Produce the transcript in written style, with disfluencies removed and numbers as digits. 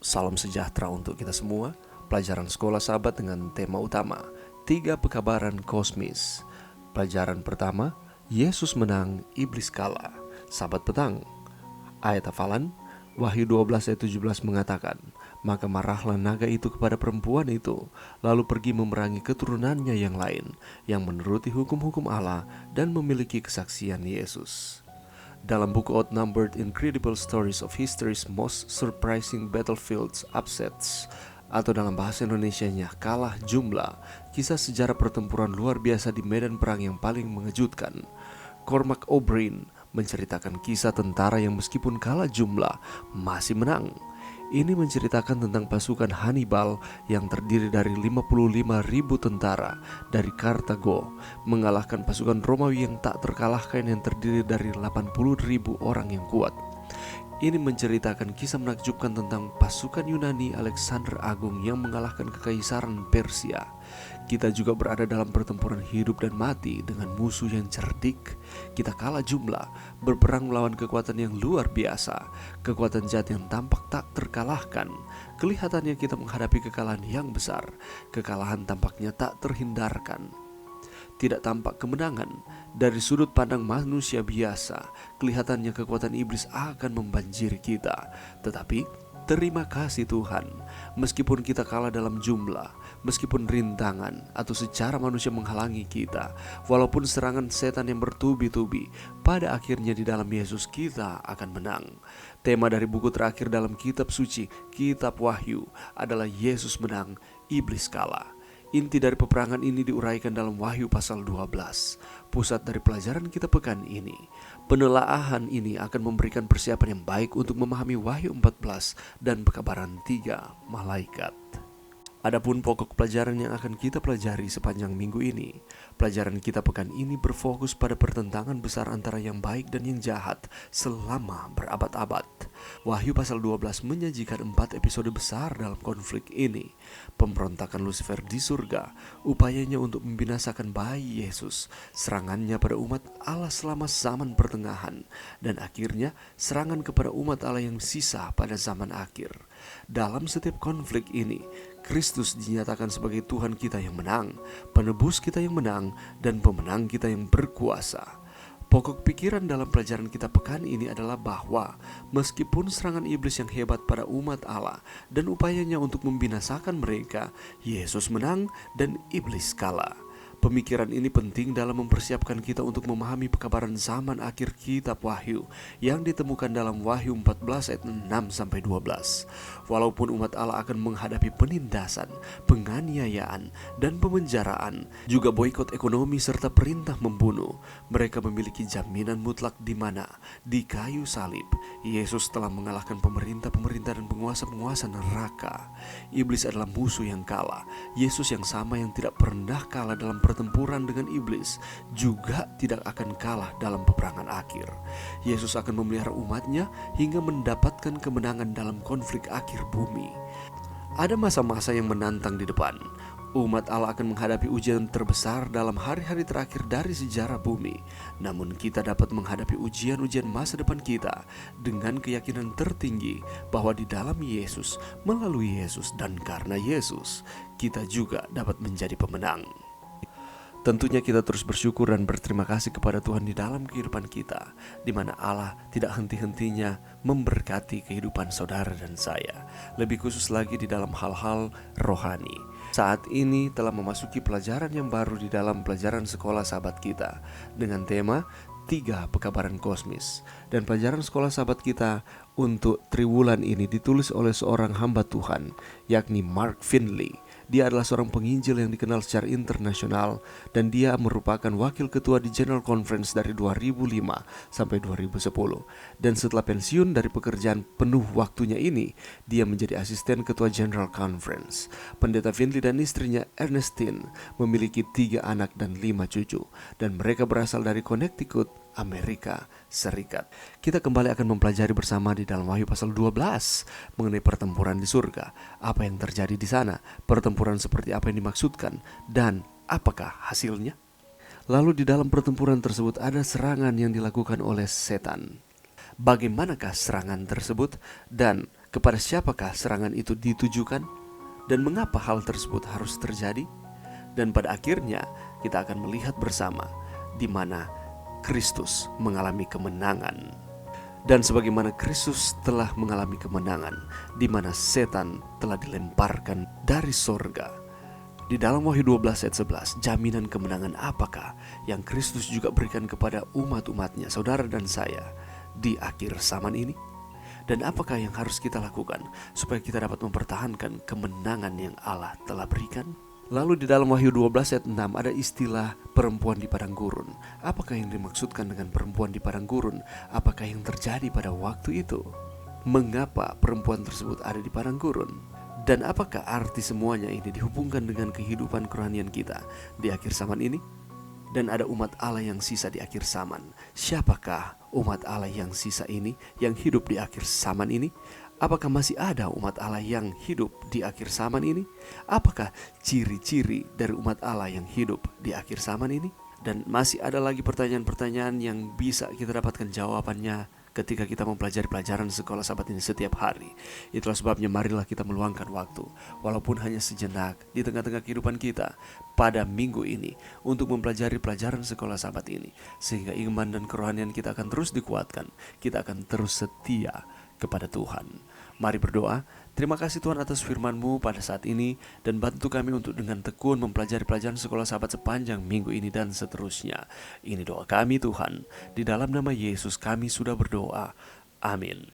Salam sejahtera untuk kita semua. Pelajaran sekolah sahabat dengan tema utama 3 pekabaran kosmis. Pelajaran pertama, Yesus menang, iblis kalah. Sahabat petang, ayat hafalan Wahyu 12 ayat 17 mengatakan, maka marahlah naga itu kepada perempuan itu, lalu pergi memerangi keturunannya yang lain, yang menuruti hukum-hukum Allah dan memiliki kesaksian Yesus. Dalam buku Outnumbered Incredible Stories of History's Most Surprising Battlefields Upsets, atau dalam bahasa Indonesianya Kalah Jumlah, kisah sejarah pertempuran luar biasa di medan perang yang paling mengejutkan, Cormac O'Brien menceritakan kisah tentara yang meskipun kalah jumlah masih menang. Ini menceritakan tentang pasukan Hannibal yang terdiri dari 55.000 tentara dari Kartago mengalahkan pasukan Romawi yang tak terkalahkan yang terdiri dari 80.000 orang yang kuat. Ini menceritakan kisah menakjubkan tentang pasukan Yunani Alexander Agung yang mengalahkan kekaisaran Persia. Kita juga berada dalam pertempuran hidup dan mati dengan musuh yang cerdik. Kita kalah jumlah, berperang melawan kekuatan yang luar biasa, kekuatan jahat yang tampak tak terkalahkan. Kelihatannya kita menghadapi kekalahan yang besar, kekalahan tampaknya tak terhindarkan. Tidak tampak kemenangan. Dari sudut pandang manusia biasa, kelihatannya kekuatan iblis akan membanjiri kita. Tetapi terima kasih Tuhan, meskipun kita kalah dalam jumlah, meskipun rintangan atau secara manusia menghalangi kita, walaupun serangan setan yang bertubi-tubi, pada akhirnya di dalam Yesus kita akan menang. Tema dari buku terakhir dalam kitab suci, kitab Wahyu, adalah Yesus menang, iblis kalah. Inti dari peperangan ini diuraikan dalam Wahyu pasal 12, pusat dari pelajaran kita pekan ini. Penelaahan ini akan memberikan persiapan yang baik untuk memahami Wahyu 14 dan pekabaran 3 malaikat. Adapun pokok pelajaran yang akan kita pelajari sepanjang minggu ini, pelajaran kita pekan ini berfokus pada pertentangan besar antara yang baik dan yang jahat selama berabad-abad. Wahyu pasal 12 menyajikan 4 episode besar dalam konflik ini. Pemberontakan Lucifer di surga, upayanya untuk membinasakan bayi Yesus, serangannya pada umat Allah selama zaman pertengahan, dan akhirnya serangan kepada umat Allah yang sisa pada zaman akhir. Dalam setiap konflik ini, Kristus dinyatakan sebagai Tuhan kita yang menang, penebus kita yang menang, dan pemenang kita yang berkuasa. Pokok pikiran dalam pelajaran kita pekan ini adalah bahwa meskipun serangan iblis yang hebat pada umat Allah dan upayanya untuk membinasakan mereka, Yesus menang dan iblis kalah. Pemikiran ini penting dalam mempersiapkan kita untuk memahami pekabaran zaman akhir kitab Wahyu yang ditemukan dalam Wahyu 14 ayat 6-12. Walaupun umat Allah akan menghadapi penindasan, penganiayaan, dan pemenjaraan, juga boikot ekonomi serta perintah membunuh, mereka memiliki jaminan mutlak di mana di kayu salib Yesus telah mengalahkan pemerintah-pemerintah dan penguasa-penguasa neraka. Iblis adalah musuh yang kalah. Yesus yang sama yang tidak pernah kalah dalam pertempuran dengan iblis juga tidak akan kalah dalam peperangan akhir. Yesus akan memelihara umatnya hingga mendapatkan kemenangan dalam konflik akhir bumi. Ada masa-masa yang menantang di depan. Umat Allah akan menghadapi ujian terbesar dalam hari-hari terakhir dari sejarah bumi. Namun kita dapat menghadapi ujian-ujian masa depan kita dengan keyakinan tertinggi bahwa di dalam Yesus, melalui Yesus, dan karena Yesus, kita juga dapat menjadi pemenang. Tentunya kita terus bersyukur dan berterima kasih kepada Tuhan di dalam kehidupan kita, di mana Allah tidak henti-hentinya memberkati kehidupan saudara dan saya, lebih khusus lagi di dalam hal-hal rohani. Saat ini telah memasuki pelajaran yang baru di dalam pelajaran sekolah sahabat kita dengan tema 3 pekabaran kosmis. Dan pelajaran sekolah sahabat kita untuk triwulan ini ditulis oleh seorang hamba Tuhan, yakni Mark Finley. Dia adalah seorang penginjil yang dikenal secara internasional dan dia merupakan wakil ketua di General Conference dari 2005 sampai 2010. Dan setelah pensiun dari pekerjaan penuh waktunya ini, dia menjadi asisten ketua General Conference. Pendeta Finley dan istrinya Ernestine memiliki 3 anak dan 5 cucu, dan mereka berasal dari Connecticut, Amerika Serikat. Kita kembali akan mempelajari bersama di dalam Wahyu pasal 12 mengenai pertempuran di surga. Apa yang terjadi di sana? Pertempuran seperti apa yang dimaksudkan? Dan apakah hasilnya? Lalu di dalam pertempuran tersebut ada serangan yang dilakukan oleh setan. Bagaimanakah serangan tersebut? Dan Kepada siapakah serangan itu ditujukan? Dan mengapa hal tersebut harus terjadi? Dan pada akhirnya kita akan melihat bersama di mana Kristus mengalami kemenangan. Dan sebagaimana Kristus telah mengalami kemenangan, di mana setan telah dilemparkan dari sorga. Di dalam Wahyu 12 ayat 11, jaminan kemenangan apakah yang Kristus juga berikan kepada umat-umatnya, saudara dan saya, di akhir zaman ini? Dan apakah yang harus kita lakukan supaya kita dapat mempertahankan kemenangan yang Allah telah berikan? Lalu di dalam Wahyu 12 ayat 6 ada istilah perempuan di padang gurun. Apakah yang dimaksudkan dengan perempuan di padang gurun? Apakah yang terjadi pada waktu itu? Mengapa perempuan tersebut ada di padang gurun? Dan apakah arti semuanya ini dihubungkan dengan kehidupan kerohanian kita di akhir zaman ini? Dan ada umat Allah yang sisa di akhir zaman. Siapakah umat Allah yang sisa ini, yang hidup di akhir zaman ini? Apakah masih ada umat Allah yang hidup di akhir zaman ini? Apakah ciri-ciri dari umat Allah yang hidup di akhir zaman ini? Dan masih ada lagi pertanyaan-pertanyaan yang bisa kita dapatkan jawabannya ketika kita mempelajari pelajaran sekolah sahabat ini setiap hari. Itulah sebabnya marilah kita meluangkan waktu, walaupun hanya sejenak di tengah-tengah kehidupan kita pada minggu ini, untuk mempelajari pelajaran sekolah sahabat ini, sehingga iman dan kerohanian kita akan terus dikuatkan. Kita akan terus setia kepada Tuhan. Mari berdoa. Terima kasih Tuhan atas firman-Mu pada saat ini, dan bantu kami untuk dengan tekun mempelajari pelajaran sekolah sahabat sepanjang minggu ini dan seterusnya. Ini doa kami Tuhan, di dalam nama Yesus kami sudah berdoa. Amin.